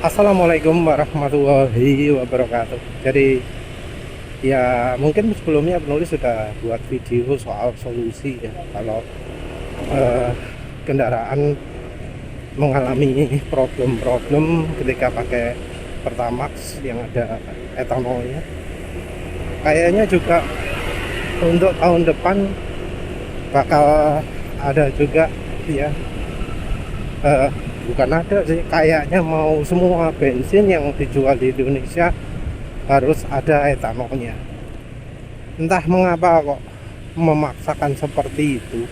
Assalamualaikum warahmatullahi wabarakatuh. Jadi ya mungkin sebelumnya penulis sudah buat video soal solusi ya kalau eh, kendaraan mengalami problem-problem ketika pakai Pertamax yang ada etanolnya. Kayaknya juga untuk tahun depan bakal ada juga ya, eh, bukan ada sih, kayaknya mau semua bensin yang dijual di Indonesia harus ada etanolnya. Entah mengapa kok memaksakan seperti itu.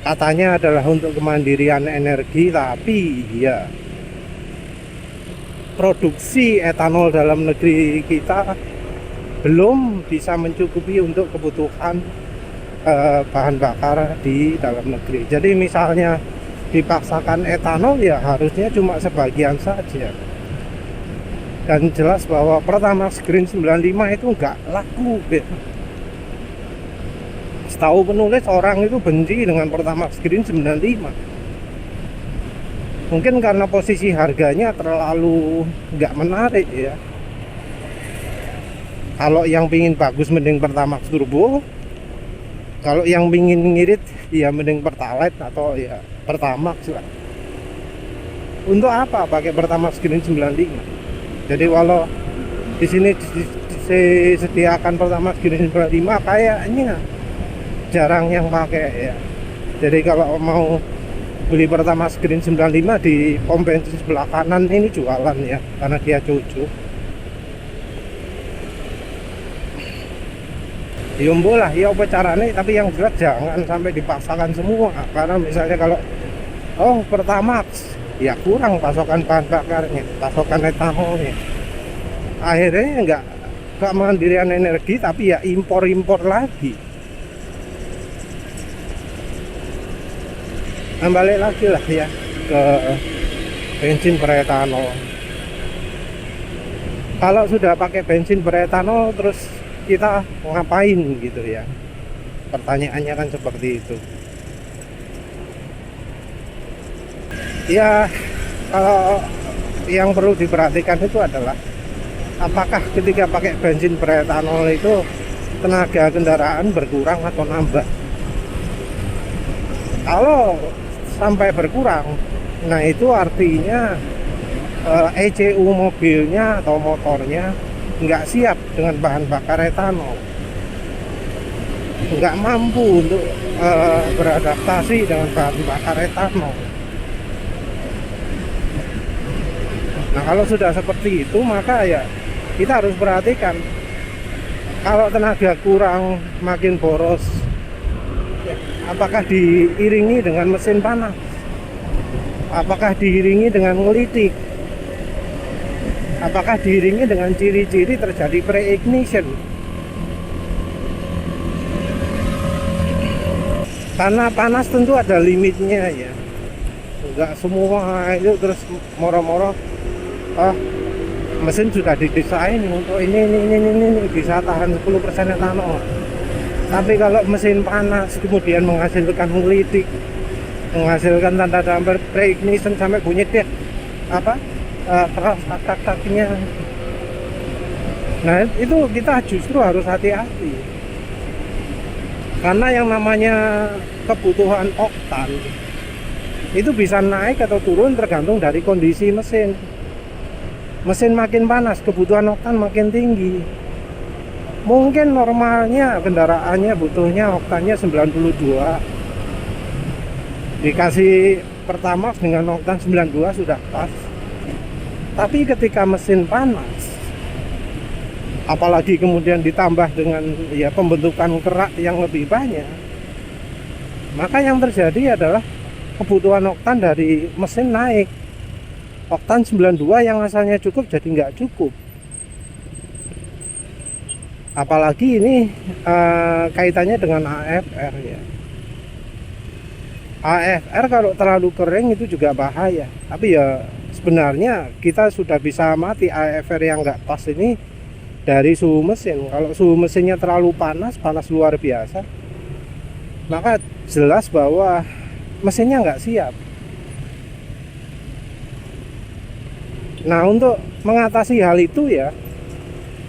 Katanya adalah untuk kemandirian energi, tapi ya produksi etanol dalam negeri kita belum bisa mencukupi untuk kebutuhan bahan bakar di dalam negeri. Jadi misalnya dipaksakan etanol ya harusnya cuma sebagian saja. Dan jelas bahwa Pertamax Green 95 itu nggak laku gitu. Setahu penulis, orang itu benci dengan Pertamax Green 95. Mungkin karena posisi harganya terlalu nggak menarik ya. Kalau yang pingin bagus mending Pertamax Turbo. Kalau yang pingin ngirit ya mending Pertalite atau ya Pertamax lah. Untuk apa pakai Pertamax Green 95? Jadi walau di sini disediakan Pertamax Green 95, kayaknya jarang yang pakai ya. Jadi kalau mau beli Pertamax Green 95 di pom bensin sebelah kanan ini jualan ya, karena dia cucu. Yombo lah ya apa caranya, tapi yang jelas jangan sampai dipaksakan semua. Karena misalnya kalau Pertamax ya kurang pasokan bahan bakarnya, pasokan etanolnya, akhirnya nggak kemandirian energi, tapi ya impor lagi. Nah, balik lagi lah ya ke bensin beretanol. Kalau sudah pakai bensin beretanol terus kita ngapain gitu ya, pertanyaannya kan seperti itu ya. Kalau yang perlu diperhatikan itu adalah apakah ketika pakai bensin beretanol itu tenaga kendaraan berkurang atau nambah. Kalau sampai berkurang, nah itu artinya ECU mobilnya atau motornya nggak siap dengan bahan bakar etanol, nggak mampu untuk beradaptasi dengan bahan bakar etanol. Nah kalau sudah seperti itu, maka ya kita harus perhatikan, kalau tenaga kurang makin boros, apakah diiringi dengan mesin panas, apakah diiringi dengan ngelitik, apakah diiringi dengan ciri-ciri terjadi pre-ignition. Karena panas tentu ada limitnya ya, enggak semua itu terus moro-moro mesin sudah didesain untuk ini bisa tahan 10% etanol. Tapi kalau mesin panas kemudian menghasilkan ngelitik, menghasilkan tanda damper pre-ignition sampai bunyi deh keras tak-taknya. Nah itu kita justru harus hati-hati, karena yang namanya kebutuhan oktan itu bisa naik atau turun tergantung dari kondisi mesin. Mesin makin panas, kebutuhan oktan makin tinggi. Mungkin normalnya kendaraannya butuhnya oktannya 92, dikasih Pertamax dengan oktan 92 sudah pas. Tapi ketika mesin panas, apalagi kemudian ditambah dengan ya pembentukan kerak yang lebih banyak, maka yang terjadi adalah kebutuhan oktan dari mesin naik. Oktan 92 yang asalnya cukup jadi nggak cukup. Apalagi ini kaitannya dengan AFR ya. AFR kalau terlalu kering itu juga bahaya. Tapi ya sebenarnya kita sudah bisa amati AFR yang nggak pas ini dari suhu mesin. Kalau suhu mesinnya terlalu panas luar biasa, maka jelas bahwa mesinnya nggak siap. Nah, untuk mengatasi hal itu ya,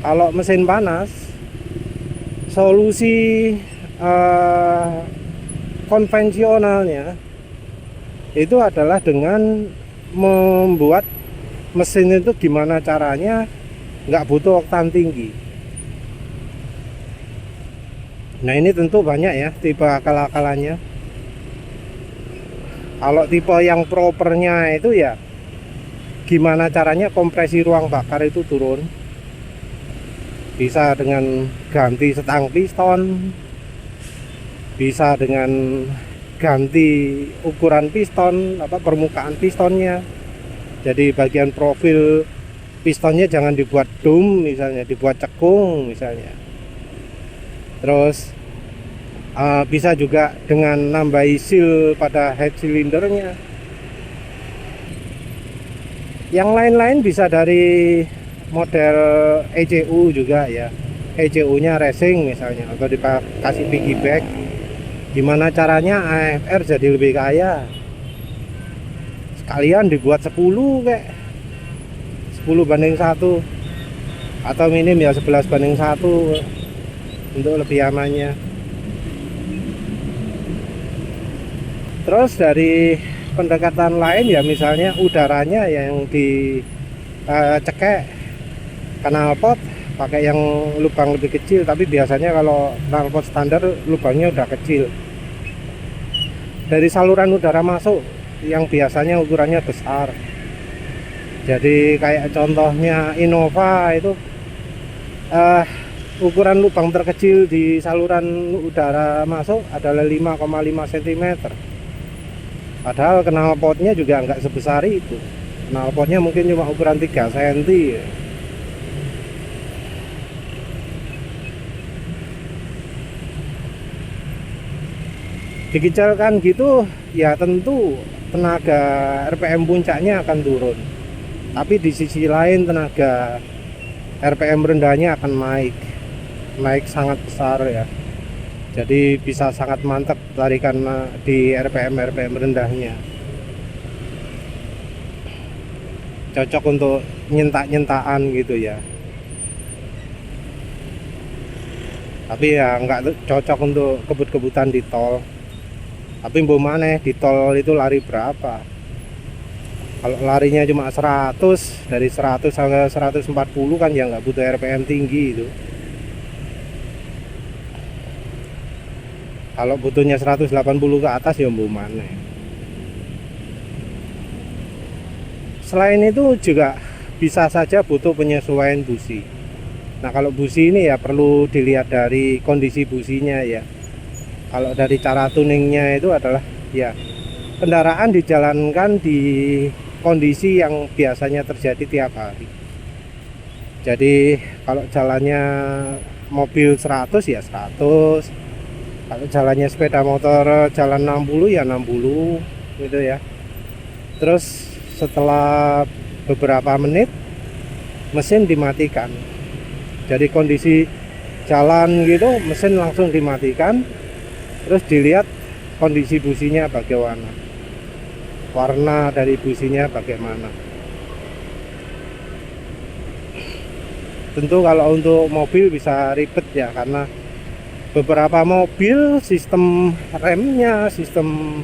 kalau mesin panas, solusi konvensionalnya itu adalah dengan membuat mesin itu gimana caranya nggak butuh oktan tinggi. Nah, ini tentu banyak ya tipe akal-akalannya. Kalau tipe yang propernya itu ya gimana caranya kompresi ruang bakar itu turun. Bisa dengan ganti setang piston, bisa dengan ganti ukuran piston, permukaan pistonnya. Jadi bagian profil pistonnya jangan dibuat dome misalnya, dibuat cekung misalnya. Terus bisa juga dengan nambahi seal pada head silindernya. Yang lain-lain bisa dari model ECU juga ya. ECU nya racing misalnya, atau dikasih piggyback. Gimana caranya AFR jadi lebih kaya? Sekalian dibuat 10 kayak 10:1, atau minim ya 11:1 untuk lebih amannya. Terus dari pendekatan lain ya, misalnya udaranya yang dicekek knalpot pakai yang lubang lebih kecil, tapi biasanya kalau knalpot standar lubangnya udah kecil. Dari saluran udara masuk yang biasanya ukurannya besar, jadi kayak contohnya Innova itu ukuran lubang terkecil di saluran udara masuk adalah 5,5 cm. Padahal knalpotnya juga nggak sebesar itu. Knalpotnya mungkin cuma ukuran 3 cm. Dikecilkan gitu ya, tentu tenaga RPM puncaknya akan turun. Tapi di sisi lain tenaga RPM rendahnya akan naik sangat besar ya. Jadi bisa sangat mantap tarikan di RPM rendahnya. Cocok untuk nyentak-nyentakan gitu ya. Tapi ya nggak cocok untuk kebut-kebutan di tol. Tapi mbok maneh di tol itu lari berapa? Kalau larinya cuma 100, dari 100 sampai 140 kan ya nggak butuh RPM tinggi itu. Kalau butuhnya 180 ke atas ya mbok maneh. Selain itu juga bisa saja butuh penyesuaian busi. Nah, kalau busi ini ya perlu dilihat dari kondisi businya ya. Kalau dari cara tuningnya itu adalah ya, kendaraan dijalankan di kondisi yang biasanya terjadi tiap hari. Jadi kalau jalannya mobil 100 ya 100, kalau jalannya sepeda motor jalan 60 ya 60 gitu ya. Terus setelah beberapa menit mesin dimatikan. Jadi kondisi jalan gitu mesin langsung dimatikan. Terus dilihat kondisi businya bagaimana, warna dari businya bagaimana. Tentu kalau untuk mobil bisa ribet ya, karena beberapa mobil sistem remnya, sistem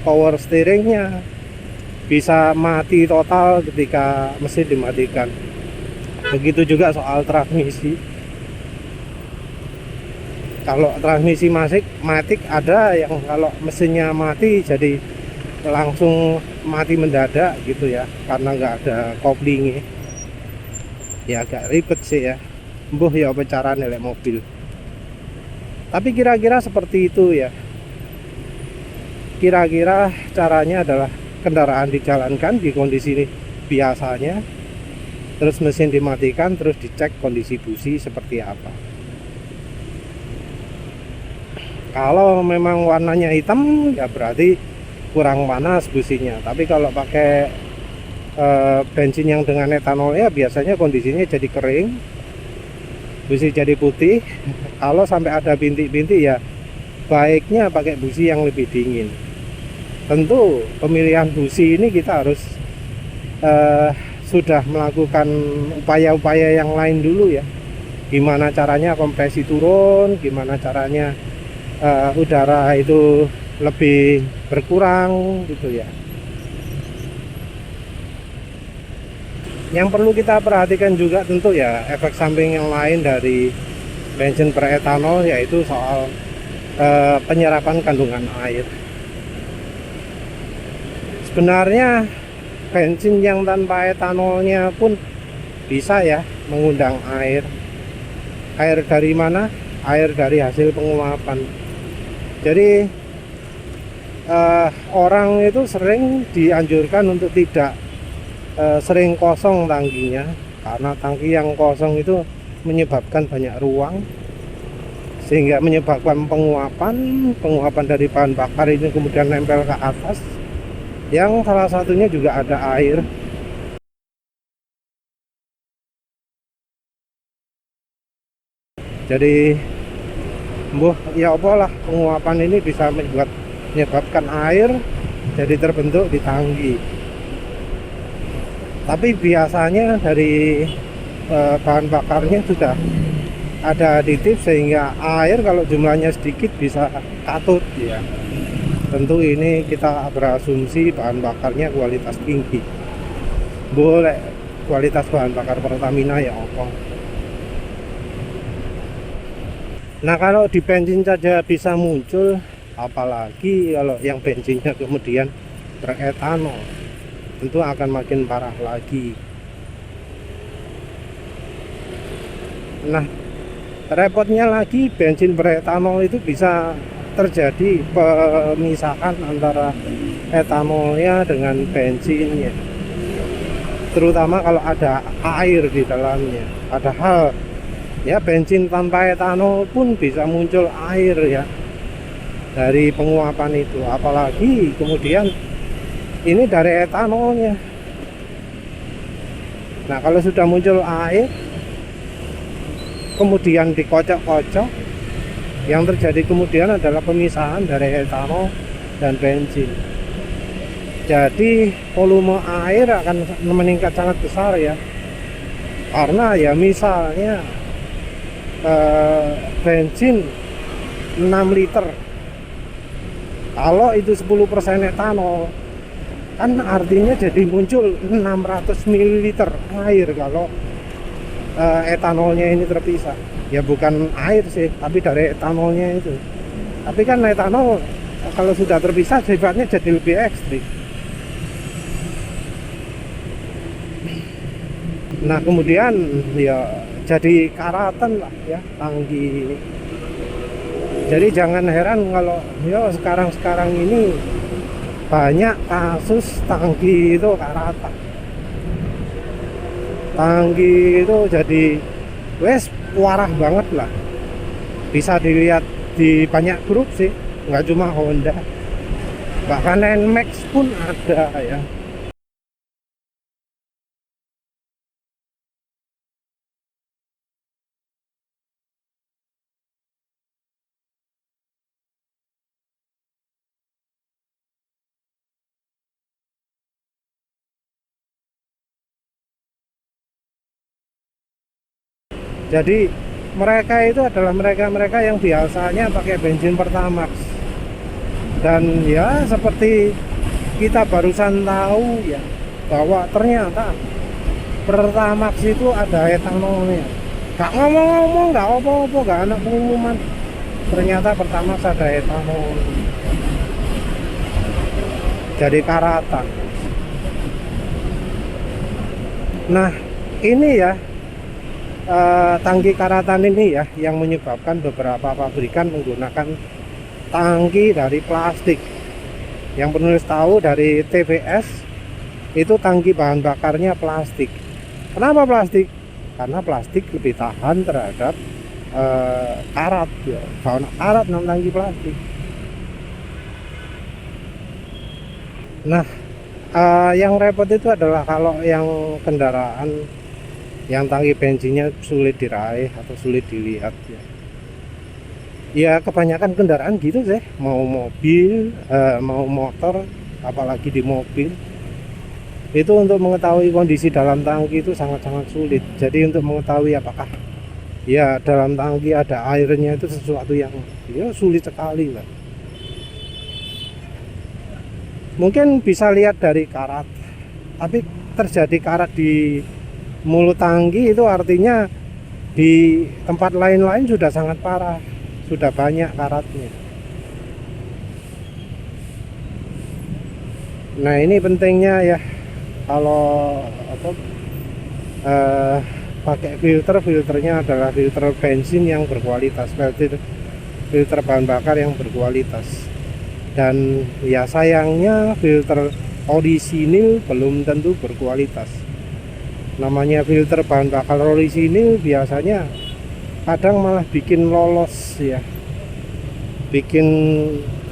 power steeringnya bisa mati total ketika mesin dimatikan. Begitu juga soal transmisi. Kalau transmisi matic ada yang kalau mesinnya mati jadi langsung mati mendadak gitu ya, karena nggak ada koplingnya. Ya agak ribet sih ya. Mbuh ya apa caranya lek mobil. Tapi kira-kira seperti itu ya. Kira-kira caranya adalah kendaraan dijalankan di kondisi biasanya, terus mesin dimatikan, terus dicek kondisi busi seperti apa. Kalau memang warnanya hitam ya berarti kurang panas businya. Tapi kalau pakai bensin yang dengan etanol ya biasanya kondisinya jadi kering, busi jadi putih. Kalau sampai ada bintik-bintik ya baiknya pakai busi yang lebih dingin. Tentu pemilihan busi ini kita harus sudah melakukan upaya-upaya yang lain dulu ya. Gimana caranya kompresi turun, gimana caranya udara itu lebih berkurang gitu ya. Yang perlu kita perhatikan juga tentu ya efek samping yang lain dari bensin beretanol, yaitu soal penyerapan kandungan air. Sebenarnya bensin yang tanpa etanolnya pun bisa ya mengundang air. Air dari mana? Air dari hasil penguapan. Jadi orang itu sering dianjurkan untuk tidak sering kosong tangkinya, karena tangki yang kosong itu menyebabkan banyak ruang, sehingga menyebabkan penguapan dari bahan bakar ini kemudian nempel ke atas, yang salah satunya juga ada air. Jadi ya apalah, penguapan ini bisa menyebabkan air jadi terbentuk di tangki. Tapi biasanya dari bahan bakarnya sudah ada aditip, sehingga air kalau jumlahnya sedikit bisa katut ya. Tentu ini kita berasumsi bahan bakarnya kualitas tinggi. Boleh kualitas bahan bakar Pertamina ya opong. Nah, kalau di bensin saja bisa muncul, apalagi kalau yang bensinnya kemudian beretanol, tentu akan makin parah lagi. Nah, repotnya lagi bensin beretanol itu bisa terjadi pemisahan antara etanolnya dengan bensinnya, terutama kalau ada air di dalamnya. Padahal ya bensin tanpa etanol pun bisa muncul air ya dari penguapan itu, apalagi kemudian ini dari etanolnya. Nah, kalau sudah muncul air kemudian dikocok-kocok, yang terjadi kemudian adalah pemisahan dari etanol dan bensin. Jadi volume air akan meningkat sangat besar ya, karena ya misalnya bensin 6 liter, kalau itu 10% etanol, kan artinya jadi muncul 600 ml air kalau etanolnya ini terpisah. Ya bukan air sih, tapi dari etanolnya itu. Tapi kan etanol kalau sudah terpisah sifatnya jadi lebih ekstrim. Nah, kemudian ya jadi karatan lah ya tangki. Jadi jangan heran kalau ya sekarang ini banyak kasus tangki itu karatan. Tangki itu jadi wes warah banget lah. Bisa dilihat di banyak grup sih, nggak cuma Honda, bahkan NMAX pun ada ya. Jadi mereka itu adalah mereka yang biasanya pakai bensin Pertamax. Dan ya seperti kita barusan tahu ya, bahwa ternyata Pertamax itu ada etanolnya. Gak ngomong-ngomong, gak apa-apa, gak ada pengumuman, ternyata Pertamax ada etanol. Jadi karatan. Nah, ini ya tangki karatan ini ya yang menyebabkan beberapa pabrikan menggunakan tangki dari plastik. Yang penulis tahu dari TVS itu tangki bahan bakarnya plastik. Kenapa plastik? Karena plastik lebih tahan terhadap karat ya. Fauna karat dalam tangki plastik. Nah, yang repot itu adalah kalau yang kendaraan yang tangki bensinnya sulit diraih atau sulit dilihat ya. Ya kebanyakan kendaraan gitu sih, mau mobil, mau motor, apalagi di mobil. Itu untuk mengetahui kondisi dalam tangki itu sangat-sangat sulit. Jadi untuk mengetahui apakah ya dalam tangki ada airnya itu sesuatu yang ya sulit sekali lah. Mungkin bisa lihat dari karat, tapi terjadi karat di mulut tangki itu artinya di tempat lain-lain sudah sangat parah, sudah banyak karatnya. Nah ini pentingnya ya, kalau apa pakai filternya adalah filter bensin yang berkualitas, filter bahan bakar yang berkualitas. Dan ya sayangnya filter orisinil belum tentu berkualitas. Namanya filter bahan bakar orisinil biasanya kadang malah bikin lolos ya, bikin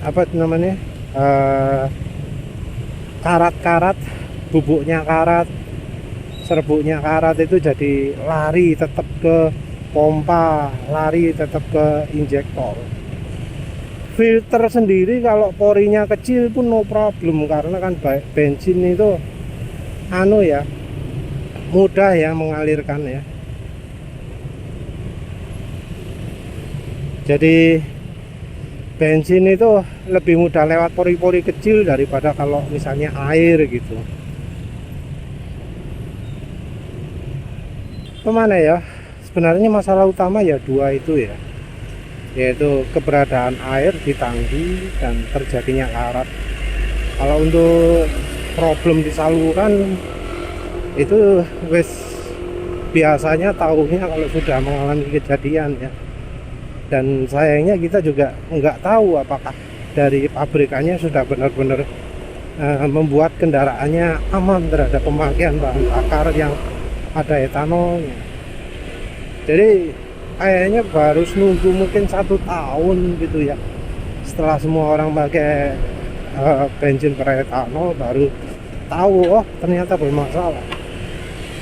apa namanya, karat-karat, bubuknya karat, serbuknya karat itu jadi lari tetap ke pompa, lari tetap ke injektor. Filter sendiri kalau porinya kecil pun no problem, karena kan bensin itu anu ya, mudah ya mengalirkan ya. Jadi bensin itu lebih mudah lewat pori-pori kecil daripada kalau misalnya air gitu. Kemana ya? Sebenarnya masalah utama ya dua itu ya, yaitu keberadaan air di tangki dan terjadinya karat. Kalau untuk problem di saluran itu wes biasanya tahunya kalau sudah mengalami kejadian ya. Dan sayangnya kita juga nggak tahu apakah dari pabrikannya sudah benar-benar membuat kendaraannya aman terhadap pemakaian bahan bakar yang ada etanolnya. Jadi kayaknya harus nunggu mungkin 1 tahun gitu ya, setelah semua orang pakai bensin beretanol baru tahu oh ternyata bermasalah.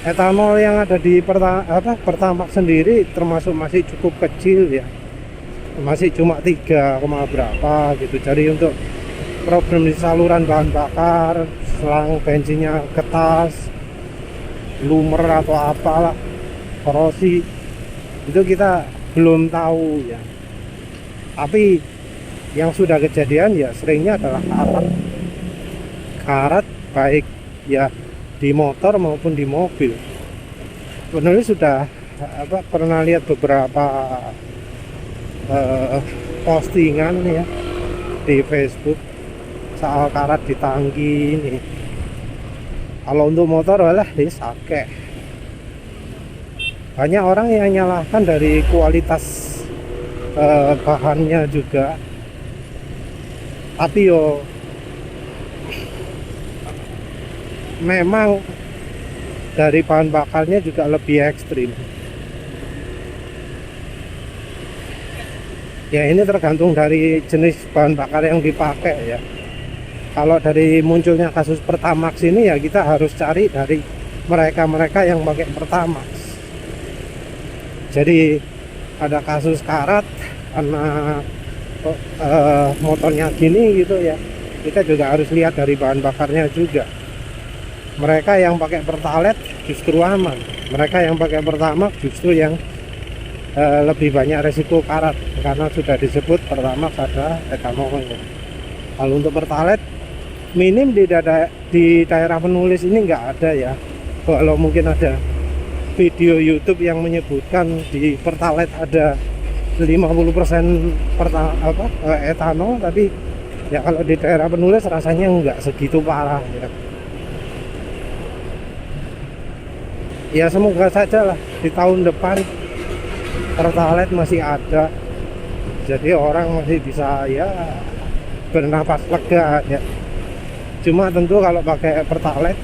Etanol yang ada di Pertamax sendiri termasuk masih cukup kecil ya, masih cuma 3, berapa gitu. Jadi untuk problem di saluran bahan bakar, selang bensinnya ketas, lumer atau apalah, korosi, itu kita belum tahu ya. Tapi yang sudah kejadian ya seringnya adalah karat baik ya di motor maupun di mobil. Penulis sudah pernah lihat beberapa postingan ya di Facebook soal karat di tangki ini. Kalau untuk motor malah sake. Banyak orang yang nyalahkan dari kualitas bahannya juga, tapi yo memang dari bahan bakarnya juga lebih ekstrim. Ya ini tergantung dari jenis bahan bakar yang dipakai ya. Kalau dari munculnya kasus Pertamax ini ya kita harus cari dari mereka-mereka yang pakai Pertamax. Jadi ada kasus karat karena motornya gini gitu ya, kita juga harus lihat dari bahan bakarnya juga. Mereka yang pakai Pertalite justru aman, mereka yang pakai Pertamax justru yang lebih banyak resiko karat, karena sudah disebut Pertamax ada etanolnya. Kalau untuk Pertalite minim di daerah penulis ini nggak ada ya. Kalau mungkin ada video YouTube yang menyebutkan di Pertalite ada 50% etanol, tapi ya kalau di daerah penulis rasanya nggak segitu parah ya. Ya semoga saja lah di tahun depan Pertalite masih ada, jadi orang masih bisa ya bernapas lega ya. Cuma tentu kalau pakai Pertalite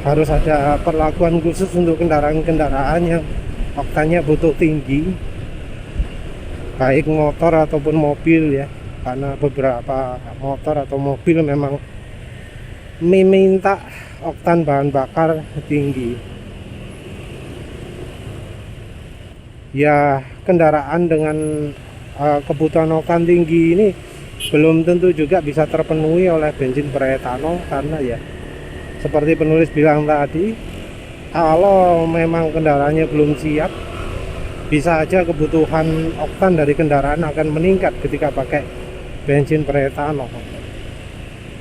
harus ada perlakuan khusus untuk kendaraan-kendaraan yang oktannya butuh tinggi, baik motor ataupun mobil ya, karena beberapa motor atau mobil memang meminta oktan bahan bakar tinggi. Ya kendaraan dengan kebutuhan oktan tinggi ini belum tentu juga bisa terpenuhi oleh bensin beretanol, karena ya seperti penulis bilang tadi, kalau memang kendaraannya belum siap, bisa aja kebutuhan oktan dari kendaraan akan meningkat ketika pakai bensin beretanol.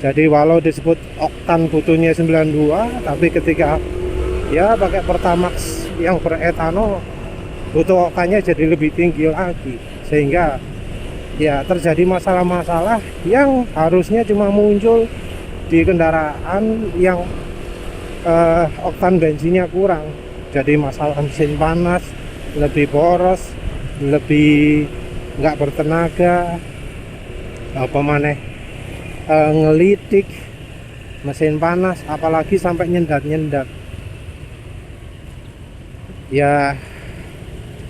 Jadi walau disebut oktan butuhnya 92, tapi ketika ya pakai Pertamax yang beretanol, butuh oktannya jadi lebih tinggi lagi, sehingga ya terjadi masalah-masalah yang harusnya cuma muncul di kendaraan yang oktan bensinnya kurang. Jadi masalah mesin panas, lebih boros, lebih nggak bertenaga, apa maneh ngelitik mesin panas, apalagi sampai nyendat-nyendat. Ya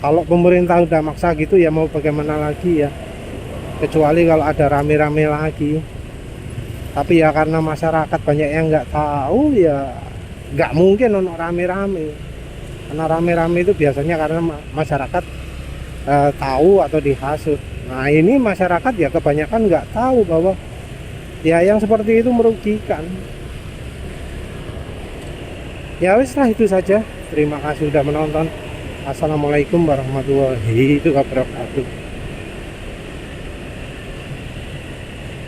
kalau pemerintah udah maksa gitu ya mau bagaimana lagi ya, kecuali kalau ada rame-rame lagi. Tapi ya karena masyarakat banyak yang nggak tahu, ya nggak mungkin untuk rame-rame. Karena rame-rame itu biasanya karena masyarakat tahu atau dihasut. Nah ini masyarakat ya kebanyakan nggak tahu bahwa ya yang seperti itu merugikan. Ya wis lah, itu saja. Terima kasih sudah menonton. Assalamualaikum warahmatullahi wabarakatuh.